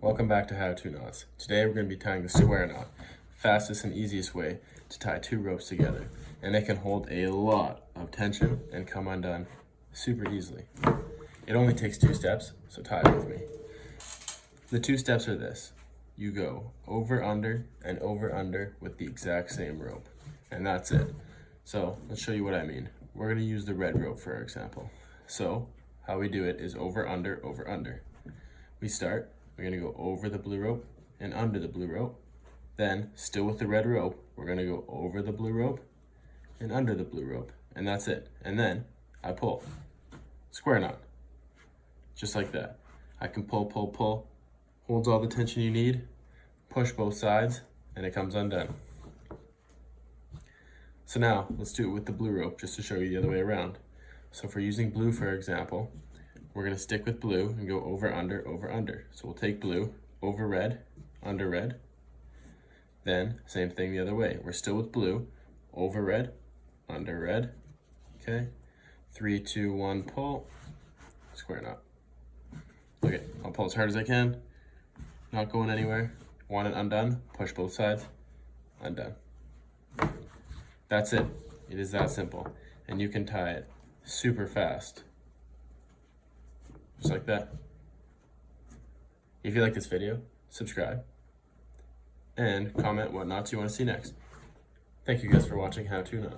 Welcome back to How To Knots. Today we're going to be tying the square knot, fastest and easiest way to tie two ropes together, and it can hold a lot of tension and come undone super easily. It only takes 2 steps, so tie it with me. The 2 steps are this: you go over under and over under with the exact same rope, and that's it. So let's show you what I mean. We're going to use the red rope for our example. So how we do it is over under over under. We start. We're gonna go over the blue rope and under the blue rope. Then, still with the red rope, we're gonna go over the blue rope and under the blue rope. And that's it. And then, I pull. Square knot. Just like that. I can pull, pull, pull. Holds all the tension you need. Push both sides, and it comes undone. So now, let's do it with the blue rope, just to show you the other way around. So if we're using blue, for example, we're gonna stick with blue and go over, under, over, under. So we'll take blue, over red, under red. Then, same thing the other way. We're still with blue, over red, under red. Okay, 3, 2, 1, pull, square knot. Okay, I'll pull as hard as I can, not going anywhere. Want it undone, push both sides, undone. That's it. It is that simple. And you can tie it super fast. Just like that. If you like this video, subscribe and comment what knots you want to see next. Thank you guys for watching How To Knot.